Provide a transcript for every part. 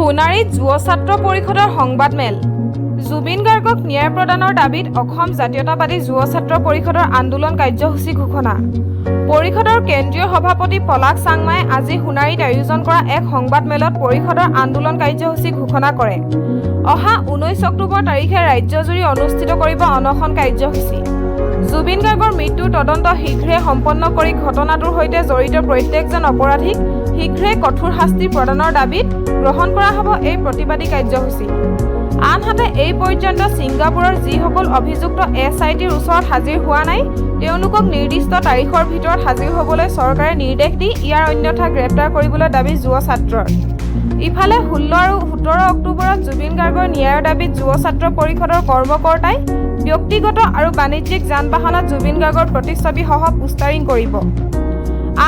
সোণাৰীত যুৱ ছাত্ৰ পৰিষদৰ সংবাদমেল। জুবিন গাৰ্গক ন্যায় প্ৰদানৰ দাবীত অসম জাতীয়তাবাদী যুৱ ছাত্ৰ পৰিষদৰ আন্দোলন কাৰ্যসূচী ঘোষণা। পৰিষদৰ কেন্দ্ৰীয় সভাপতি পলাশ চাংমাই আজি সোণাৰীত আয়োজন কৰা এক সংবাদমেলত পৰিষদৰ আন্দোলন কাৰ্যসূচী ঘোষণা কৰে। অহা 19 অক্টোবৰ তাৰিখে ৰাজ্যজুৰি অনুষ্ঠিত কৰিব অনশন কাৰ্যসূচী। জুবিন গাৰ্গৰ মৃত্যুৰ তদন্ত শীঘ্ৰে সম্পন্ন কৰি ঘটনাটোৰ সৈতে জড়িত প্ৰত্যেকজন অপৰাধীক শীঘ্ৰে কঠোৰ শাস্তি প্ৰদানৰ দাবীত গ্ৰহণ কৰা হ'ব এই প্ৰতিবাদী কাৰ্যসূচী। আনহাতে এই পৰ্যন্ত ছিংগাপুৰৰ যিসকল অভিযুক্ত SITৰ ওচৰত হাজিৰ হোৱা নাই তেওঁলোকক নিৰ্দিষ্ট তাৰিখৰ ভিতৰত হাজিৰ হ'বলৈ চৰকাৰে নিৰ্দেশ দি ইয়াৰ অন্যথা গ্ৰেপ্তাৰ কৰিবলৈ দাবী যুৱ ছাত্ৰৰ। ইফালে 16 আৰু 17 অক্টোবৰত জুবিন গাৰ্গৰ ন্যায়ৰ দাবীত যুৱ ছাত্ৰ পৰিষদৰ কৰ্মকৰ্তাই ব্যক্তিগত আৰু বাণিজ্যিক যান-বাহনত জুবিন গাৰ্গৰ প্ৰতিচ্ছবিসহ পোষ্টাৰিং কৰিব।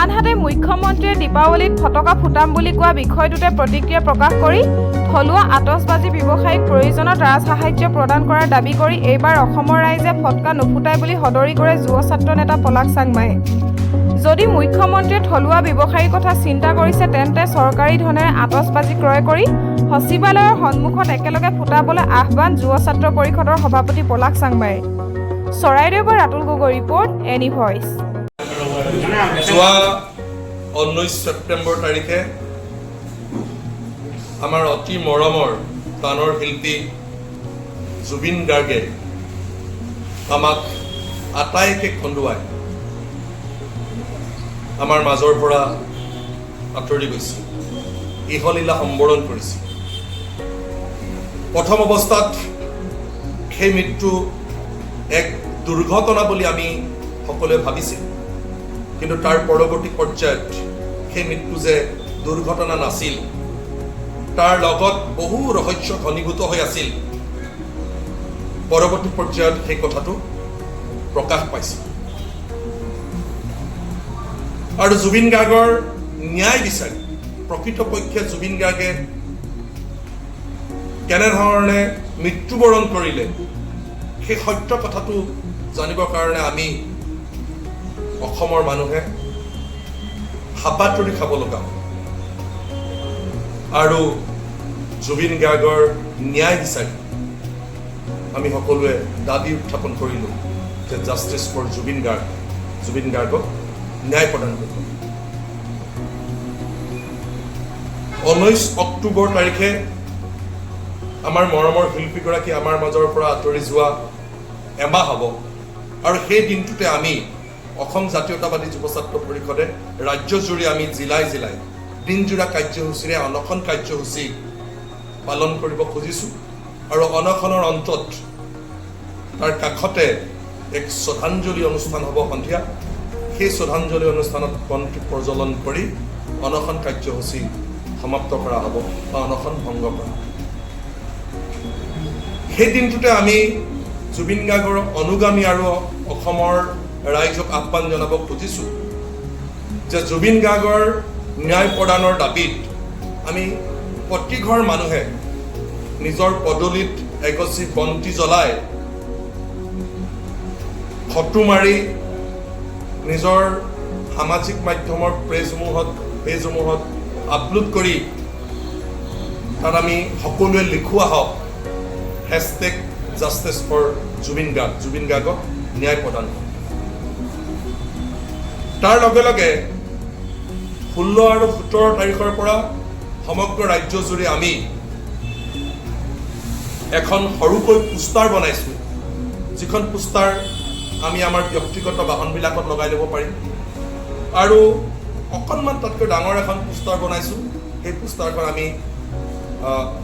আনহাতে মুখ্যমন্ত্ৰীয়ে দীপাৱলীত ফটকা ফুটাম বুলি কোৱা বিষয়টোতে প্ৰতিক্ৰিয়া প্ৰকাশ কৰি থলুৱা আতচবাজি ব্যৱসায়ীক প্ৰয়োজনত ৰাজসাহায্য প্ৰদান কৰাৰ দাবী কৰি এইবাৰ অসমৰ ৰাইজে ফটকা নুফুটাই বুলি সদৰি কৰে যুৱ ছাত্ৰ নেতা পলাশ চাংমাই। যদি মুখ্যমন্ত্ৰীয়ে থলুৱা ব্যৱসায়ীৰ কথা চিন্তা কৰিছে তেন্তে চৰকাৰী ধনেৰে আতচবাজি ক্ৰয় কৰি সচিবালয়ৰ সন্মুখত একেলগে ফুটাবলৈ আহ্বান যুৱ ছাত্ৰ পৰিষদৰ সভাপতি পলাশ চাংমাই। চৰাইদেউৰ Ratul Gogoi report, any voice. যোৱা 19 ছেপ্টেম্বৰ তাৰিখে আমাৰ অতি মৰমৰ গানৰ শিল্পী জুবিন গাৰ্গে আমাক আটাইকে খন্দুৱাই আমাৰ মাজৰ পৰা আঁতৰি গৈছে, ইহলীলা সম্বৰণ কৰিছে। প্ৰথম অৱস্থাত সেই মৃত্যু এক দুৰ্ঘটনা বুলি আমি সকলোৱে ভাবিছিল, কিন্তু তাৰ পৰৱৰ্তী পৰ্যায়ত সেই মৃত্যু যে দুৰ্ঘটনা নাছিল, তাৰ লগত বহু ৰহস্য ঘনীভূত হৈ আছিল। পৰৱৰ্তী পৰ্যায়ত সেই কথাটো প্ৰকাশ পাইছিল আৰু জুবিন গাৰ্গৰ ন্যায় বিচাৰি প্ৰকৃতপক্ষে জুবিন গাৰ্গে কেনেধৰণে মৃত্যুবৰণ কৰিলে সেই সত্য কথাটো জানিবৰ কাৰণে আমি অসমৰ মানুহে হাপাতৰি খাব লগা হ'ল আৰু জুবিন গাৰ্গৰ ন্যায় বিচাৰি আমি সকলোৱে দাবী উত্থাপন কৰিলোঁ যে জাষ্টিছ ফৰ জুবিন গাৰ্গক ন্যায় প্ৰদান কৰিব। 19 অক্টোবৰ তাৰিখে আমাৰ মৰমৰ শিল্পীগৰাকী আমাৰ মাজৰ পৰা আঁতৰি যোৱা এমাহ হ'ব আৰু সেই দিনটোতে আমি অসম জাতীয়তাবাদী যুৱ ছাত্ৰ পৰিষদে ৰাজ্যজুৰি আমি জিলাই দিনজোৰা কাৰ্যসূচীৰে অনশন কাৰ্যসূচী পালন কৰিব খুজিছোঁ আৰু অনশনৰ অন্তত তাৰ কাষতে এক শ্ৰদ্ধাঞ্জলি অনুষ্ঠান হ'ব সন্ধিয়া। সেই শ্ৰদ্ধাঞ্জলি অনুষ্ঠানত বন্তি প্ৰজ্বলন কৰি অনশন কাৰ্যসূচী সমাপ্ত কৰা হ'ব বা অনশন ভংগ কৰা হ'ব। সেই দিনটোতে আমি জুবিন গাৰ্গৰ অনুগামী আৰু অসমৰ ৰাইজক আহ্বান জনাব খুজিছোঁ যে জুবিন গাৰ্গৰ ন্যায় প্ৰদানৰ দাবীত আমি প্ৰতিঘৰ মানুহে নিজৰ পদূলিত এগছি বন্তি জ্বলাই ফটো মাৰি নিজৰ সামাজিক মাধ্যমৰ পেজসমূহত আপলোড কৰি তাত আমি সকলোৱে লিখোঁ আহক #জাষ্টিছ ফৰ জুবিন গাৰ্গক ন্যায় প্ৰদান। তাৰ লগে লগে 16 আৰু 17 তাৰিখৰ পৰা সমগ্ৰ ৰাজ্যজুৰি আমি এখন সৰুকৈ পোষ্টাৰ বনাইছোঁ, যিখন পোষ্টাৰ আমি আমাৰ ব্যক্তিগত বাহনবিলাকত লগাই ল'ব পাৰিম আৰু অকণমান তাতকৈ ডাঙৰ এখন পোষ্টাৰ বনাইছোঁ। সেই পোষ্টাৰখন আমি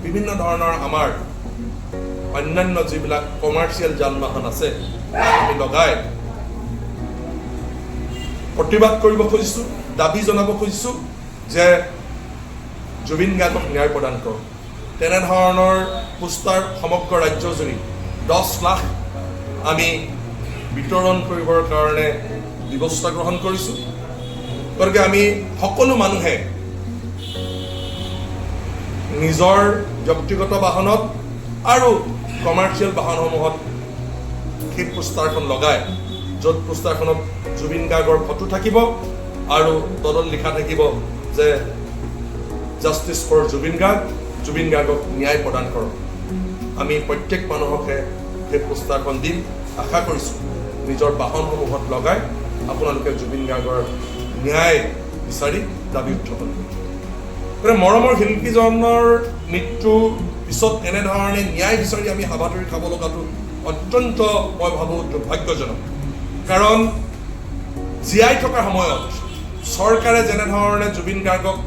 বিভিন্ন ধৰণৰ আমাৰ অন্যান্য যিবিলাক কমাৰ্চিয়েল যান-বাহন আছে আমি লগাই প্ৰতিবাদ কৰিব খুজিছোঁ, দাবী জনাব খুজিছোঁ যে জুবিন গাৰ্গক ন্যায় প্ৰদান কৰক। তেনেধৰণৰ পোষ্টাৰ সমগ্ৰ ৰাজ্যজুৰি 10 লাখ আমি বিতৰণ কৰিবৰ কাৰণে ব্যৱস্থা গ্ৰহণ কৰিছোঁ। গতিকে আমি সকলো মানুহে নিজৰ ব্যক্তিগত বাহনত আৰু কমাৰ্চিয়েল বাহনসমূহত সেই পোষ্টাৰখন লগাই, য'ত পোষ্টাৰখনত জুবিন গাৰ্গৰ ফটো থাকিব আৰু তলত লিখা থাকিব যে জাষ্টিছ ফৰ জুবিন গাৰ্গ জুবিন গাৰ্গক ন্যায় প্ৰদান কৰক। আমি প্ৰত্যেক মানুহকে সেই পোষ্টাৰখন দিম। আশা কৰিছোঁ নিজৰ বাহনসমূহত লগাই আপোনালোকে জুবিন গাৰ্গৰ ন্যায় বিচাৰি দাবী উত্থাপন কৰিব। মৰমৰ শিল্পীজনৰ মৃত্যুৰ পিছত এনেধৰণে ন্যায় বিচাৰি আমি হাবাথুৰি খাব লগাটো অত্যন্ত মই ভাবোঁ দুৰ্ভাগ্যজনক। কাৰণ জীয়াই থকাৰ সময়ত চৰকাৰে যেনেধৰণে জুবিন গাৰ্গক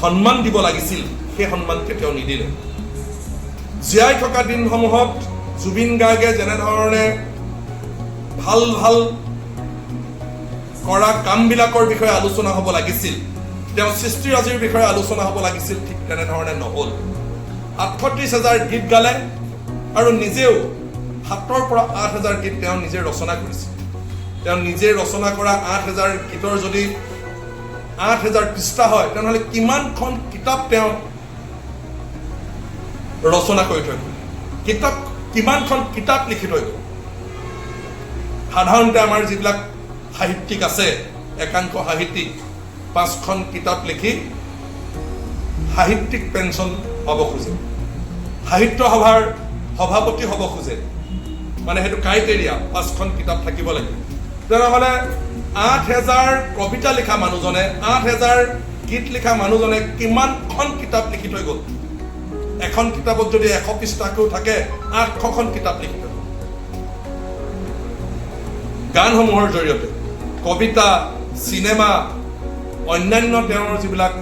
সন্মান দিব লাগিছিল সেই সন্মান কেতিয়াও নিদিলে। জীয়াই থকা দিনসমূহত জুবিন গাৰ্গে যেনেধৰণে ভাল ভাল কৰা কামবিলাকৰ বিষয়ে আলোচনা হ'ব লাগিছিল, তেওঁ সৃষ্টিৰাজিৰ বিষয়ে আলোচনা হ'ব লাগিছিল, ঠিক তেনেধৰণে নহ'ল। ৩৮,০০০ গীত গালে আৰু নিজেও ৭ৰ পৰা ৮,০০০ গীত তেওঁ নিজে ৰচনা কৰিছিল। তেওঁ নিজে ৰচনা কৰা ৮,০০০ গীতৰ যদি ৮,০০০ পৃষ্ঠা হয় তেনেহ'লে কিমানখন কিতাপ তেওঁ ৰচনা কৰি থৈ গ'ল, কিমানখন কিতাপ লিখি থৈ গ'ল। সাধাৰণতে আমাৰ যিবিলাক সাহিত্যিক আছে, একাংশ সাহিত্যিক 5খন কিতাপ লিখি সাহিত্যিক পেঞ্চন হ'ব খোজে, সাহিত্য সভাৰ সভাপতি হ'ব খোজে, মানে সেইটো ক্ৰাইটেৰিয়া 5খন কিতাপ থাকিব লাগিব। তেনেহ'লে ৮,০০০ কবিতা লিখা মানুহজনে, ৮,০০০ গীত লিখা মানুহজনে কিমানখন কিতাপ লিখি থৈ গ'ল। এখন কিতাপত যদি 100 পৃষ্ঠাকৈও থাকে 800খন কিতাপ লিখি থৈ গ'ল। গানসমূহৰ জৰিয়তে কবিতা, চিনেমা, অন্যান্য তেওঁৰ যিবিলাক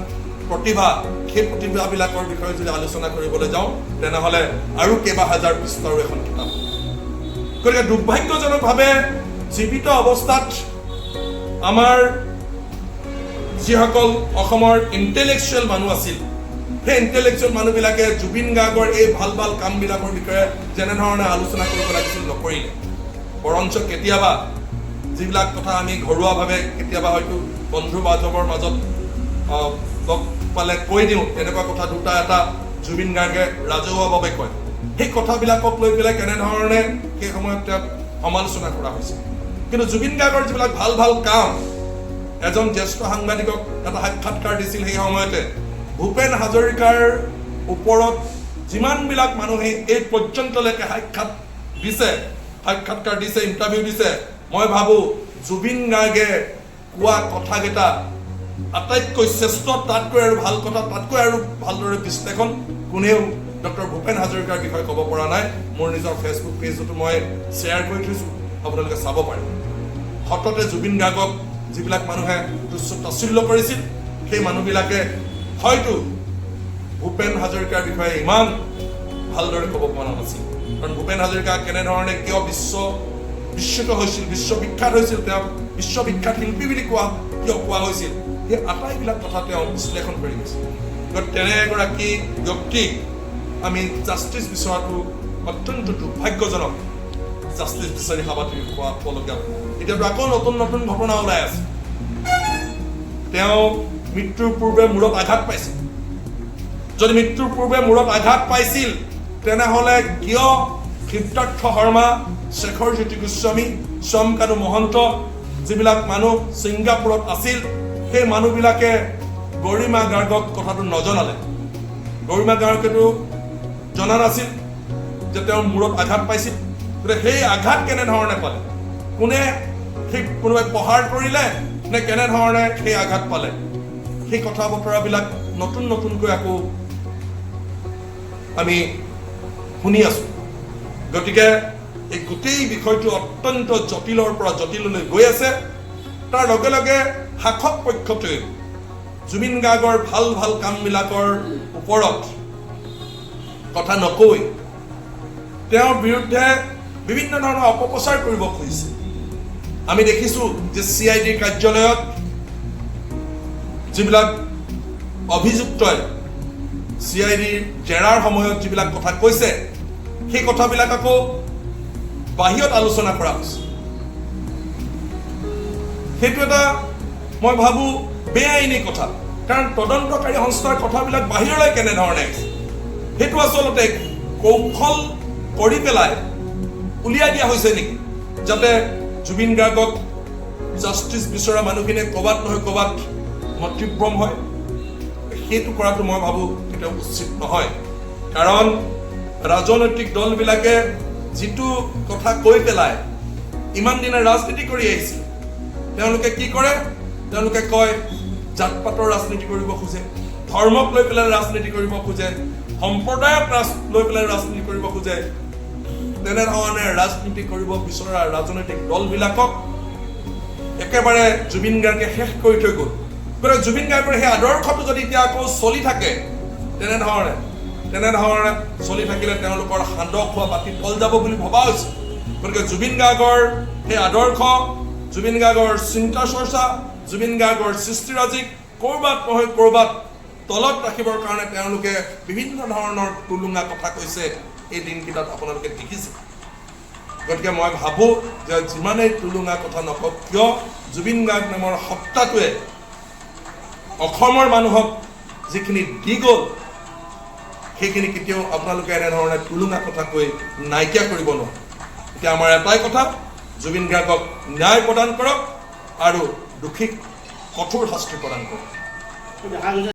প্ৰতিভা, সেই প্ৰতিভাবিলাকৰ বিষয়ে যদি আলোচনা কৰিবলৈ যাওঁ তেনেহ'লে আৰু কেইবা হাজাৰ পৃষ্ঠাৰো এখন কিতাপ। গতিকে দুৰ্ভাগ্যজনকভাৱে জীৱিত অৱস্থাত আমাৰ যিসকল অসমৰ ইণ্টেলেকচুৱেল মানুহ আছিল, সেই ইণ্টেলেকচুৱেল মানুহবিলাকে জুবিন গাৰ্গৰ এই ভাল ভাল কামবিলাকৰ বিষয়ে যেনেধৰণে আলোচনা কৰিব লাগিছিল নকৰিলে। বৰঞ্চ কেতিয়াবা যিবিলাক কথা আমি ঘৰুৱাভাৱে কেতিয়াবা হয়তো বন্ধু বান্ধৱৰ মাজত লগ পালে কৈ দিওঁ, তেনেকুৱা কথা দুটা এটা জুবিন গাৰ্গে ৰাজহুৱাভাৱে কয়। সেই কথাবিলাকক লৈ পেলাই কেনেধৰণে সেই সময়ত তেওঁক সমালোচনা কৰা হৈছে। কিন্তু জুবিন গাৰ্গৰ যিবিলাক ভাল ভাল কাম, এজন জ্যেষ্ঠ সাংবাদিকক এটা সাক্ষাৎকাৰ দিছিল সেই সময়তে, ভূপেন হাজৰিকাৰ ওপৰত যিমানবিলাক মানুহে এই পৰ্যন্তলৈকে সাক্ষাৎকাৰ দিছে, ইণ্টাৰভিউ দিছে, মই ভাবোঁ জুবিন গাৰ্গে কোৱা কথাকেইটা আটাইতকৈ শ্ৰেষ্ঠ, তাতকৈ আৰু ভাল কথা, তাতকৈ আৰু ভালদৰে বিশ্লেষণ কোনেও ডক্টৰ ভূপেন হাজৰিকাৰ বিষয়ে ক'ব পৰা নাই। মোৰ নিজৰ ফেচবুক পেজতো মই শ্বেয়াৰ কৰি থৈছোঁ, আপোনালোকে চাব পাৰে। সততে জুবিন গাৰ্গক যিবিলাক মানুহে তুচ্ছ তাচ্ছিল্য কৰিছিল, সেই মানুহবিলাকে হয়তো ভূপেন হাজৰিকাৰ বিষয়ে ইমান ভালদৰে ক'ব পৰা নাছিল। কাৰণ ভূপেন হাজৰিকা কেনেধৰণে কিয় বিশ্বত হৈছিল, বিশ্ববিখ্যাত হৈছিল, তেওঁ বিশ্ববিখ্যাত শিল্পী বুলি কিয় কোৱা হৈছিল, সেই আটাইবিলাক কথা তেওঁ বিশ্লেষণ কৰি গৈছিল। গতিকে তেনে এগৰাকী ব্যক্তিক আমি জাষ্টিচ বিচৰাটো অত্যন্ত দুৰ্ভাগ্যজনক। জাষ্টিচ বিচাৰি হাবাথুৰি খোৱাবলগীয়া। এতিয়াতো আকৌ নতুন নতুন ঘটনা ওলাই আছে। তেওঁ মৃত্যুৰ পূৰ্বে মূৰত আঘাত পাইছিল। যদি মৃত্যুৰ পূৰ্বে মূৰত আঘাত পাইছিল তেনেহ'লে কিয় সিদ্ধাৰ্থ শৰ্মা, শেখৰজ্যোতি গোস্বামী, শ্যামকানু মহন্ত যিবিলাক মানুহ ছিংগাপুৰত আছিল, সেই মানুহবিলাকে গৰিমা গাৰ্গক কথাটো নজনালে। গৰিমা গাৰ্গেতো জনা নাছিল যে তেওঁৰ মূৰত আঘাত পাইছিল। গতিকে সেই আঘাত কেনেধৰণে পালে, কোনোবাই প্ৰহাৰ কৰিলে নে কেনেধৰণে সেই আঘাত পালে, সেই কথা বতৰাবিলাক নতুনকৈ আকৌ আমি শুনি আছোঁ। গতিকে এই গোটেই বিষয়টো অত্যন্ত জটিলৰ পৰা জটিললৈ গৈ আছে। তাৰ লগে লগে শাসক পক্ষটোৱে জুবিন গাৰ্গৰ ভাল ভাল কামবিলাকৰ ওপৰত কথা নকৈ তেওঁৰ বিৰুদ্ধে বিভিন্ন ধৰণৰ অপপ্ৰচাৰ কৰিব খুজিছে। আমি দেখিছোঁ যে CID কাৰ্যালয়ত যিবিলাক অভিযুক্তই CID জেৰাৰ সময়ত যিবিলাক কথা কৈছে, সেই কথাবিলাক আকৌ বাহিৰত আলোচনা কৰা হৈছে। সেইটো এটা মই ভাবোঁ বেআইনী কথা। কাৰণ তদন্তকাৰী সংস্থাৰ কথাবিলাক বাহিৰলৈ কেনেধৰণে আহিছে, সেইটো আচলতে কৌশল কৰি পেলাই উলিয়াই দিয়া হৈছে নেকি, যাতে জুবিন গাৰ্গক জাষ্টিচ বিচৰা মানুহখিনিয়ে ক'ৰবাত নহয় ক'ৰবাত মতিভ্ৰম হয়। সেইটো কৰাটো মই ভাবোঁ কেতিয়াও উচিত নহয় কাৰণ ৰাজনৈতিক দলবিলাকে যিটো কথা কৈ পেলাই ইমান দিনে ৰাজনীতি কৰি আহিছিল তেওঁলোকে কি কৰে তেওঁলোকে কয় জাত পাতৰ ৰাজনীতি কৰিব খোজে ধৰ্মক লৈ পেলাই ৰাজনীতি কৰিব খোজে সম্প্ৰদায়ক লৈ পেলাই ৰাজনীতি কৰিব খোজে তেনেধৰণে ৰাজনীতি কৰিব বিচৰা ৰাজনৈতিক দলবিলাকক একেবাৰে জুবিন গাৰ্গে শেষ কৰি থৈ গ'ল গতিকে জুবিন গাৰ্গৰ সেই আদৰ্শটো যদি এতিয়া আকৌ চলি থাকে তেনেধৰণে চলি থাকিলে তেওঁলোকৰ সান্দহ খোৱা বাতি তল যাব বুলি ভবা হৈছে গতিকে জুবিন গাৰ্গৰ সেই আদৰ্শ জুবিন গাৰ্গৰ চিন্তা চৰ্চা জুবিন গাৰ্গৰ সৃষ্টিৰাজিক ক'ৰবাত নহয় ক'ৰবাত তলত ৰাখিবৰ কাৰণে তেওঁলোকে বিভিন্ন ধৰণৰ টুলুঙা কথা কৈছে এই দিনকেইটাত আপোনালোকে দেখিছে গতিকে মই ভাবোঁ যে যিমানেই টুলুঙা কথা নকওক কিয় জুবিন গাৰ্গ নামৰ সত্তাটোৱে অসমৰ মানুহক যিখিনি দি গ'ল সেইখিনি কেতিয়াও আপোনালোকে এনেধৰণে টুলুঙা কথা কৈ নাইকিয়া কৰিব নোৱাৰে এতিয়া আমাৰ এটাই কথা জুবিন গাৰ্গক ন্যায় প্ৰদান কৰক আৰু দোষীক কঠোৰ শাস্তি প্ৰদান কৰক